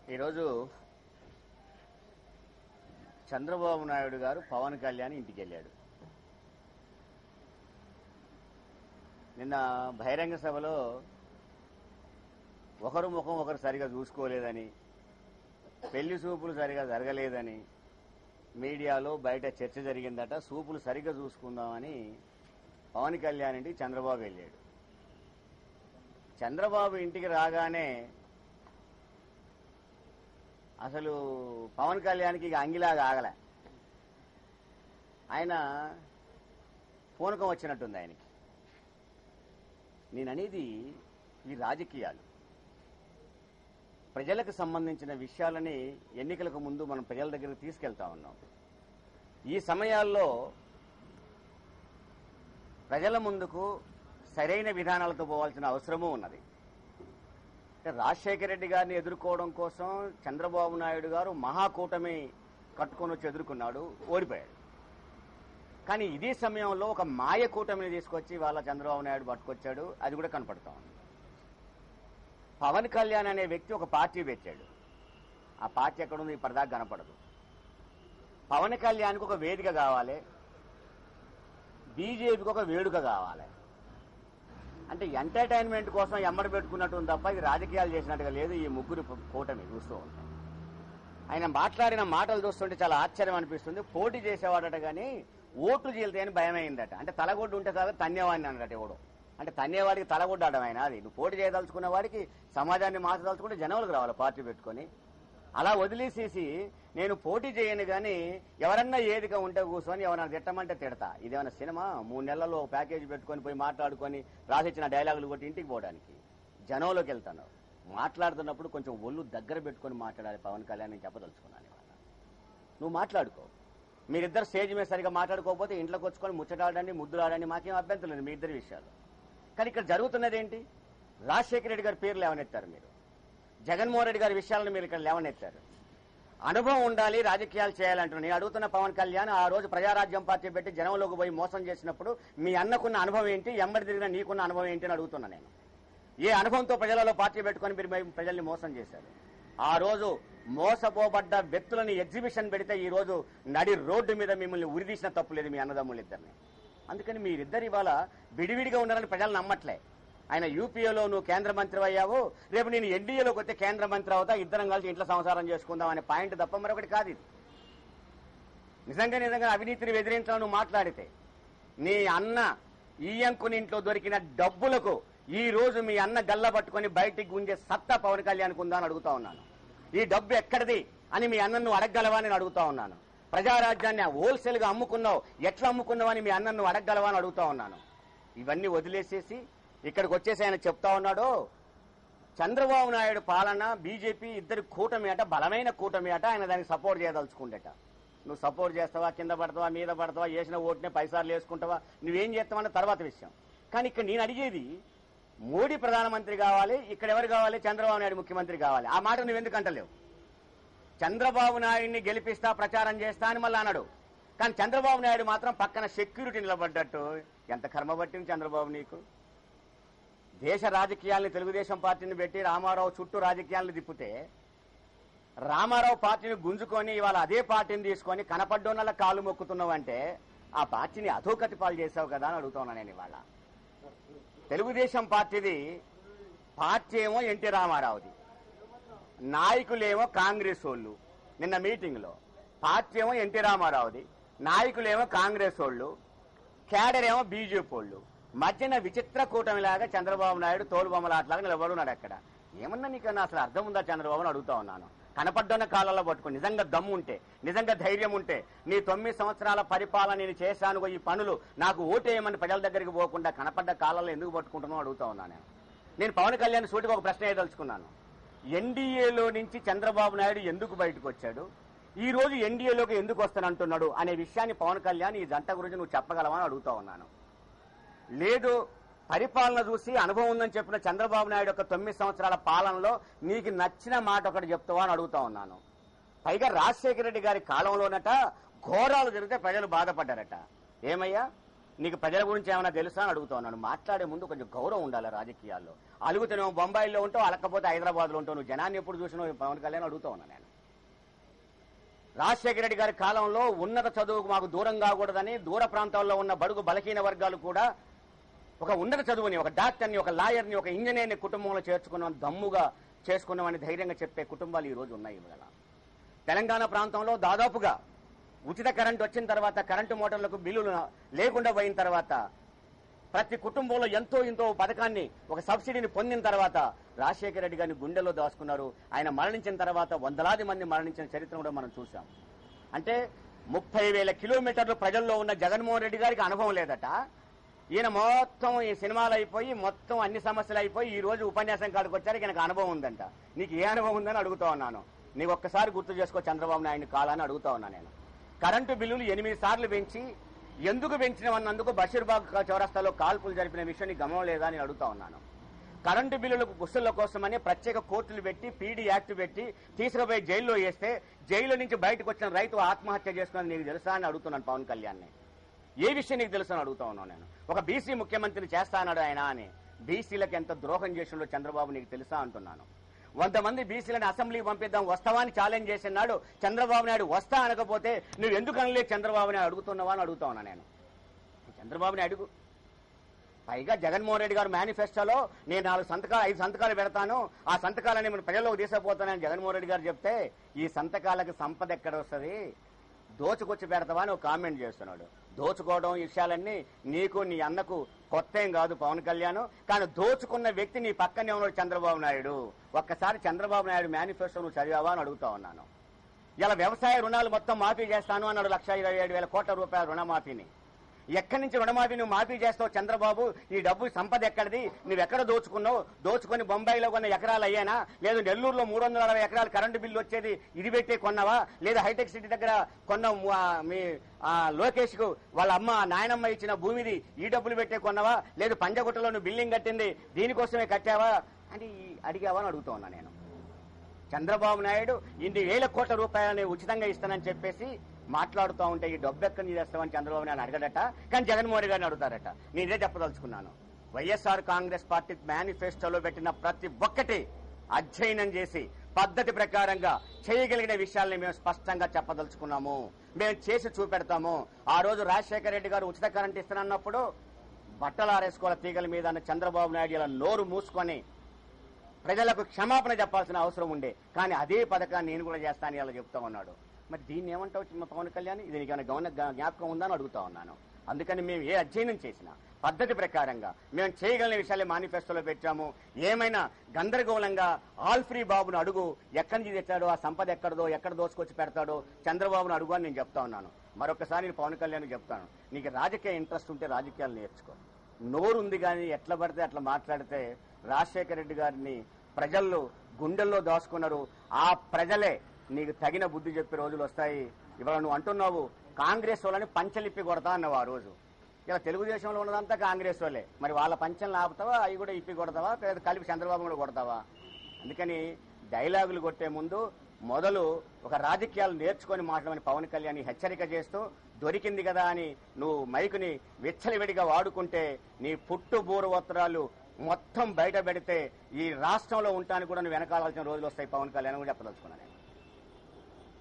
ఈరోజు చంద్రబాబు నాయుడు గారు పవన్ కళ్యాణ్ ఇంటికి వెళ్ళాడు. నిన్న బహిరంగ సభలో ఒకరు ముఖం ఒకరు సరిగా చూసుకోలేదని, పెళ్లి చూపులు సరిగా జరగలేదని మీడియాలో బయట చర్చ జరిగిందట. చూపులు సరిగ్గా చూసుకుందామని పవన్ కళ్యాణ్ ఇంటికి చంద్రబాబు వెళ్ళాడు. చంద్రబాబు ఇంటికి రాగానే అసలు పవన్ కళ్యాణ్కి ఇక అంగిలాగా ఆగలే. ఆయన పూనకం వచ్చినట్టుంది ఆయనకి. నేననేది ఈ రాజకీయాలు, ప్రజలకు సంబంధించిన విషయాలని ఎన్నికలకు ముందు మనం ప్రజల దగ్గరకు తీసుకెళ్తా ఉన్నాం. ఈ సమయాల్లో ప్రజల ముందుకు సరైన విధానాలతో పోవాల్సిన అవసరమూ ఉన్నది. రాజశేఖర రెడ్డి గారిని ఎదుర్కోవడం కోసం చంద్రబాబు నాయుడు గారు మహాకూటమి కట్టుకొని వచ్చి ఎదుర్కొన్నాడు, ఓడిపోయాడు. కానీ ఇదే సమయంలో ఒక మాయ కూటమిని తీసుకొచ్చి వాళ్ళ చంద్రబాబు నాయుడు పట్టుకొచ్చాడు. అది కూడా కనపడతా ఉంది. పవన్ కళ్యాణ్ అనే వ్యక్తి ఒక పార్టీ పెట్టాడు. ఆ పార్టీ ఎక్కడుంది ఇప్పటిదాకా కనపడదు. పవన్ కళ్యాణ్కి ఒక వేదిక కావాలి, బీజేపీకి ఒక వేడుక కావాలి. అంటే ఎంటర్టైన్మెంట్ కోసం ఎమ్మడి పెట్టుకున్నట్టు తప్ప ఇది రాజకీయాలు చేసినట్టుగా లేదు. ఈ ముగ్గురు కూటమి చూస్తూ ఉంటాయి. ఆయన మాట్లాడిన మాటలు చూస్తుంటే చాలా ఆశ్చర్యం అనిపిస్తుంది. పోటీ చేసేవాడట కానీ ఓట్లు చీలితే భయమైందట. అంటే తలగొడ్డు ఉంటే చాలా తన్నేవాడిని అన్నట్టు ఎవడో. అంటే తన్నేవాడికి తలగొడ్డు ఆడమైన అది. నువ్వు పోటీ చేయదలుచుకున్న వాడికి సమాజాన్ని మార్చదలుచుకుంటే జనాలకు రావాలి పార్టీ పెట్టుకొని. అలా వదిలేసేసి నేను పోటీ చేయను కానీ ఎవరన్నా ఏదిగా ఉంటే కూర్చొని ఎవరన్నా తిట్టమంటే తిడతా. ఇదేమన్నా సినిమా 3 నెలల్లో ప్యాకేజీ పెట్టుకొని పోయి మాట్లాడుకొని రాసిచ్చిన డైలాగులు కొట్టి ఇంటికి పోవడానికి జనంలోకి వెళ్తాను. మాట్లాడుతున్నప్పుడు కొంచెం ఒళ్ళు దగ్గర పెట్టుకొని మాట్లాడాలి. పవన్ కళ్యాణ్ నేను చెప్పదలుచుకున్నాను. ఇవాళ నువ్వు మాట్లాడుకో. మీరిద్దరు స్టేజ్ మీద సరిగా మాట్లాడుకోకపోతే ఇంట్లోకి వచ్చుకొని ముచ్చటాడండి, ముద్దులాడండి, మాకేం అభ్యంతరం లేదు మీ ఇద్దరి విషయాలు. కానీ ఇక్కడ జరుగుతున్నది ఏంటి? రాజశేఖర రెడ్డి గారి పేరు లేవనెత్తారు మీరు, జగన్మోహన్ రెడ్డి గారి విషయాలను మీరు ఇక్కడ లేవనెత్తారు. అనుభవం ఉండాలి, రాజకీయాలు చేయాలంటున్నాను. నేను అడుగుతున్న పవన్ కళ్యాణ్, ఆ రోజు ప్రజారాజ్యం పార్టీ పెట్టి జనంలోకి పోయి మోసం చేసినప్పుడు మీ అన్నకున్న అనుభవం ఏంటి, ఎమ్మడి తిరిగిన నీకున్న అనుభవం ఏంటి అని అడుగుతున్నా నేను. ఏ అనుభవంతో ప్రజలలో పార్టీ పెట్టుకొని మీరు ప్రజల్ని మోసం చేశారు? ఆ రోజు మోసపోబడ్డ వ్యక్తులని ఎగ్జిబిషన్ పెడితే ఈ రోజు నడి రోడ్డు మీద మిమ్మల్ని ఉరిదీసిన తప్పు లేదు మీ అన్నదమ్ములు ఇద్దరిని. అందుకని మీరిద్దరు ఇవాళ విడివిడిగా ఉండాలని ప్రజలు నమ్మట్లే. ఆయన యూపీఏలో నువ్వు కేంద్ర మంత్రి అయ్యావు, రేపు నేను ఎన్డీఏలోకి వస్తే కేంద్ర మంత్రి అవుతా, ఇద్దరం కలిసి ఇంట్లో సంసారం చేసుకుందాం అనే పాయింట్ తప్ప మరొకటి కాదు ఇది. నిజంగా అవినీతిని ఎదిరించాలని నువ్వు మాట్లాడితే నీ అన్న ఈయంకుని ఇంట్లో దొరికిన డబ్బులకు ఈ రోజు మీ అన్న గల్ల పట్టుకొని బయటికి గుంజే సత్తా పవన్ కళ్యాణ్కు ఉందా అని అడుగుతా ఉన్నాను. ఈ డబ్బు ఎక్కడిది అని మీ అన్నను నువ్వు అడగగలవా అని అడుగుతా ఉన్నాను. ప్రజారాజ్యాన్ని హోల్సేల్ గా అమ్ముకున్నావు, ఎట్లా అమ్ముకున్నావు అని మీ అన్నను నువ్వు అడగగలవా అని అడుగుతా ఉన్నాను. ఇవన్నీ వదిలేసేసి ఇక్కడికి వచ్చేసి ఆయన చెప్తా ఉన్నాడు, చంద్రబాబు నాయుడు పాలన బీజేపీ ఇద్దరు కూటమి అట, బలమైన కూటమి అట, ఆయన దానికి సపోర్ట్ చేయదలుచుకుంటట. నువ్వు సపోర్ట్ చేస్తావా, కింద పడతావా, మీద పడతావా, వేసిన ఓటునే పైసార్లు వేసుకుంటావా, నువ్వేం చేస్తావన్న తర్వాత విషయం. కానీ ఇక్కడ నేను అడిగేది, మోడీ ప్రధానమంత్రి కావాలి, ఇక్కడ ఎవరు కావాలి, చంద్రబాబు నాయుడు ముఖ్యమంత్రి కావాలి. ఆ మాట నువ్వెందుకు అంటలేవు? చంద్రబాబు నాయుడిని గెలిపిస్తా, ప్రచారం చేస్తా అని మళ్ళీ అన్నాడు. కానీ చంద్రబాబు నాయుడు మాత్రం పక్కన సెక్యూరిటీ నిలబడ్డట్టు. ఎంత కర్మ పట్టింది చంద్రబాబు నీకు? దేశ రాజకీయాల్ని తెలుగుదేశం పార్టీని పెట్టి రామారావు చుట్టూ రాజకీయాలను తిప్పితే రామారావు పార్టీని గుంజుకొని ఇవాళ అదే పార్టీని తీసుకొని కనపడ్డోన్నలా కాలు మొక్కుతున్నావు అంటే ఆ పార్టీని అధోగతి పాలు చేశావు కదా అని అడుగుతున్నా నేను. ఇవాళ తెలుగుదేశం పార్టీది పార్టీ ఏమో ఎన్టీ రామారావుది, నాయకులేమో కాంగ్రెస్ వాళ్ళు. నిన్న మీటింగ్ లో పార్టీ ఏమో ఎన్టీ రామారావుది, నాయకులేమో కాంగ్రెస్ వాళ్ళు, క్యాడర్ ఏమో బీజేపీ వాళ్ళు. మధ్యన విచిత్ర కూటమిలాగా చంద్రబాబు నాయుడు తోలుబొమ్మలాట్లాగా నిలబడున్నాడు. అక్కడ ఏమన్నా నీకన్నా అసలు అర్థం ఉందా చంద్రబాబు అని అడుగుతా ఉన్నాను. కనపడ్డన్న కాలంలో పట్టుకుని నిజంగా దమ్ము ఉంటే, నిజంగా ధైర్యం ఉంటే, నీ 9 సంవత్సరాల పరిపాలన నేను చేశాను, ఈ పనులు నాకు ఓటేయమని ప్రజల దగ్గరికి పోకుండా కనపడ్డ కాలంలో ఎందుకు పట్టుకుంటున్నావు అడుగుతా ఉన్నాను. నేను పవన్ కళ్యాణ్ సూటిగా ఒక ప్రశ్న వేయదలుచుకున్నాను. ఎన్డీఏలో నుంచి చంద్రబాబు నాయుడు ఎందుకు బయటకు వచ్చాడు, ఈ రోజు ఎన్డీఏలోకి ఎందుకు వస్తానంటున్నాడు అనే విషయాన్ని పవన్ కళ్యాణ్ ఈ జంట గురించి నువ్వు చెప్పగలవా అని అడుగుతా ఉన్నాను. లేదు, పరిపాలన చూసి అనుభవం ఉందని చెప్పిన చంద్రబాబు నాయుడు యొక్క 9 సంవత్సరాల పాలనలో నీకు నచ్చిన మాట ఒకటి చెప్తావా అని అడుగుతా ఉన్నాను. పైగా రాజశేఖర రెడ్డి గారి కాలంలోనట ఘోరాలు జరిగితే ప్రజలు బాధపడ్డారట. ఏమయ్యా, నీకు ప్రజల గురించి ఏమైనా తెలుసా అని అడుగుతా ఉన్నాను. మాట్లాడే ముందు కొంచెం గౌరవం ఉండాలి రాజకీయాల్లో. అలుగుతే నువ్వు బొంబాయిలో ఉంటావు, అలకపోతే హైదరాబాద్లో ఉంటావు, నువ్వు జనాన్ని ఎప్పుడు చూసినావు పవన్ కళ్యాణ్ అడుగుతా ఉన్నా నేను. రాజశేఖర రెడ్డి గారి కాలంలో ఉన్నత చదువుకు మాకు దూరం కాకూడదని దూర ప్రాంతాల్లో ఉన్న బడుగు బలహీన వర్గాలు కూడా ఒక ఉన్నత చదువుని, ఒక డాక్టర్ని, ఒక లాయర్ని, ఒక ఇంజనీర్ని కుటుంబంలో చేర్చుకున్నాం, దమ్ముగా చేసుకున్నామని ధైర్యంగా చెప్పే కుటుంబాలు ఈ రోజు ఉన్నాయి. ఇవాళ తెలంగాణ ప్రాంతంలో దాదాపుగా ఉచిత కరెంటు వచ్చిన తర్వాత, కరెంటు మోటార్లకు బిల్లులు లేకుండా పోయిన తర్వాత, ప్రతి కుటుంబంలో ఎంతో ఇంతో పథకాన్ని, ఒక సబ్సిడీని పొందిన తర్వాత రాజశేఖర రెడ్డి గారిని గుండెల్లో దాచుకున్నారు. ఆయన మరణించిన తర్వాత వందలాది మంది మరణించిన చరిత్ర కూడా మనం చూసాం. అంటే 30,000 కిలోమీటర్లు ప్రజల్లో ఉన్న జగన్మోహన్ రెడ్డి గారికి అనుభవం లేదట. ఈయన మొత్తం ఈ సినిమాలు అయిపోయి మొత్తం అన్ని సమస్యలు అయిపోయి ఈ రోజు ఉపన్యాసం కాడికి వచ్చారు, ఈయనకు అనుభవం ఉందంట. నీకు ఏ అనుభవం ఉందని అడుగుతా ఉన్నాను. నీకు ఒక్కసారి గుర్తు చేసుకో చంద్రబాబు నాయుడిని కాలని అడుగుతా ఉన్నా నేను. కరెంటు బిల్లులు 8 సార్లు పెంచి ఎందుకు పెంచినవన్నందుకు బషీర్బాగ్ చౌరస్తాలో కాల్పులు జరిపిన విషయం నీకు గమనం లేదా అని అడుగుతా ఉన్నాను. కరెంటు బిల్లులకు గుస్సుల కోసమని ప్రత్యేక కోర్టులు పెట్టి పీడీ యాక్ట్ పెట్టి తీసుకుపోయి జైల్లో వేస్తే జైలు నుంచి బయటకు వచ్చిన రైతు ఆత్మహత్య చేసుకున్నది నీకు తెలుసా అని అడుగుతున్నాను పవన్ కళ్యాణ్ని. ఏ విషయం నీకు తెలుసు అని అడుగుతా ఉన్నాను నేను. ఒక బీసీ ముఖ్యమంత్రిని చేస్తా అన్నాడు ఆయన అని. బీసీలకు ఎంత ద్రోహం చేసిండో చంద్రబాబు నీకు తెలుసా అంటున్నాను. 100 మంది బీసీలను అసెంబ్లీకి పంపిద్దాం వస్తావా అని ఛాలెంజ్ చేసినాడు చంద్రబాబు నాయుడు. వస్తా అనకపోతే నువ్వు ఎందుకు అనలే చంద్రబాబు నాయుడు అడుగుతున్నావా అని అడుగుతా ఉన్నా నేను. చంద్రబాబుని అడుగు. పైగా జగన్మోహన్ రెడ్డి గారు మేనిఫెస్టోలో నేను 5 సంతకాలు పెడతాను, ఆ సంతకాలని మనం ప్రజల్లోకి తీసుకుపోతానని జగన్మోహన్ రెడ్డి గారు చెప్తే ఈ సంతకాలకు సంపద ఎక్కడ వస్తుంది, దోచుకొచ్చి పెడతావా అని ఒక కామెంట్ చేస్తున్నాడు. దోచుకోవడం విషయాలన్నీ నీకు నీ అన్నకు కొత్త ఏం కాదు పవన్ కళ్యాణ్. కానీ దోచుకున్న వ్యక్తి నీ పక్కనే ఉన్నాడు చంద్రబాబు నాయుడు. ఒక్కసారి చంద్రబాబు నాయుడు మేనిఫెస్టో నువ్వు చదివావా అని అడుగుతా ఉన్నాను. ఇలా వ్యవసాయ రుణాలు మొత్తం మాఫీ చేస్తాను అన్నాడు. 1,27,000 కోట్ల రూపాయల రుణమాఫీని. ఎక్కడి నుంచి రుణమాఫీ నువ్వు మాఫీ చేస్తావు చంద్రబాబు? ఈ డబ్బు సంపద ఎక్కడిది? నువ్వెక్కడ దోచుకున్నావు? దోచుకొని బొంబాయిలో కొన్న ఎకరాలు అయ్యానా? లేదు నెల్లూరులో 360 ఎకరాలు కరెంటు బిల్లు వచ్చేది ఇది పెట్టే కొన్నావా? లేదా హైటెక్ సిటీ దగ్గర కొన్న మీ లోకేష్ కు వాళ్ళ అమ్మ నాయనమ్మ ఇచ్చిన భూమిది ఈ డబ్బులు పెట్టే కొన్నావా? లేదు పంజగుట్టలో నువ్వు బిల్డింగ్ కట్టింది దీనికోసమే కట్టావా అని అడిగావా అని అడుగుతా ఉన్నా నేను. చంద్రబాబు నాయుడు 8,000 కోట్ల రూపాయలని ఉచితంగా ఇస్తానని చెప్పేసి మాట్లాడుతూ ఉంటే ఈ డబ్బు ఎక్కడి నుంచి తెస్తామని చంద్రబాబు నాయుడు అడగడట, కానీ జగన్మోహన్ గారిని అడుగుతారట. నేనే చెప్పదలుచుకున్నాను. వైఎస్ఆర్ కాంగ్రెస్ పార్టీ మేనిఫెస్టోలో పెట్టిన ప్రతి ఒక్కటి అధ్యయనం చేసి పద్ధతి ప్రకారంగా చేయగలిగిన విషయాల్ని మేము స్పష్టంగా చెప్పదలుచుకున్నాము. మేము చేసి చూపెడతాము. ఆ రోజు రాజశేఖర రెడ్డి గారు ఉచిత కరెంట్ ఇస్తున్నప్పుడు బట్టలు ఆరేసుకోవాల తీగల మీద అన్న చంద్రబాబు నాయుడు ఇలా నోరు మూసుకొని ప్రజలకు క్షమాపణ చెప్పాల్సిన అవసరం ఉండే. కానీ అదే పథకాన్ని నేను కూడా చేస్తానని ఇలా చెప్తా ఉన్నాడు. మరి దీన్ని ఏమంటావు పవన్ కళ్యాణ్? ఇది నీకు జ్ఞాపకం ఉందని అడుగుతా ఉన్నాను. అందుకని మేము ఏ అధ్యయనం చేసినా పద్ధతి ప్రకారంగా మేము చేయగలిగిన విషయాలే మేనిఫెస్టోలో పెట్టాము. ఏమైనా గందరగోళంగా ఆల్ ఫ్రీ బాబును అడుగు, ఎక్కడి నుంచి తెచ్చాడో ఆ సంపద ఎక్కడదో ఎక్కడ దోచుకొచ్చి పెడతాడో చంద్రబాబును అడుగు అని నేను చెప్తా ఉన్నాను. మరొకసారి నేను పవన్ కళ్యాణ్ చెప్తాను, నీకు రాజకీయ ఇంట్రెస్ట్ ఉంటే రాజకీయాలు నేర్చుకో. నోరు ఉంది కానీ ఎట్లా పడితే అట్లా మాట్లాడితే రాజశేఖర రెడ్డి గారిని ప్రజల్లో గుండెల్లో దాచుకున్నారు. ఆ ప్రజలే నీకు తగిన బుద్ధి చెప్పే రోజులు వస్తాయి. ఇవాళ నువ్వు అంటున్నావు కాంగ్రెస్ వాళ్ళని పంచలిప్పి కొడతా అన్నావు ఆ రోజు. ఇలా తెలుగుదేశంలో ఉన్నదంతా కాంగ్రెస్ వాళ్ళే. మరి వాళ్ళ పంచలను ఆపుతావా, అవి కూడా ఇప్పి కొడతావా, లేదా కలిపి చంద్రబాబు కూడా కొడతావా? అందుకని డైలాగులు కొట్టే ముందు మొదలు ఒక రాజకీయాలు నేర్చుకొని మాట్లాడమని పవన్ కళ్యాణ్ హెచ్చరిక చేస్తూ, దొరికింది కదా అని నువ్వు మైకుని విచ్చలవిడిగా వాడుకుంటే నీ పుట్టు బూరవత్రాలు మొత్తం బయట పెడితే ఈ రాష్ట్రంలో ఉండటానికి కూడా నువ్వు వెనకాలాల్సిన రోజులు వస్తాయి. పవన్ కళ్యాణ్ కూడా చెప్పదలుచుకున్నాను.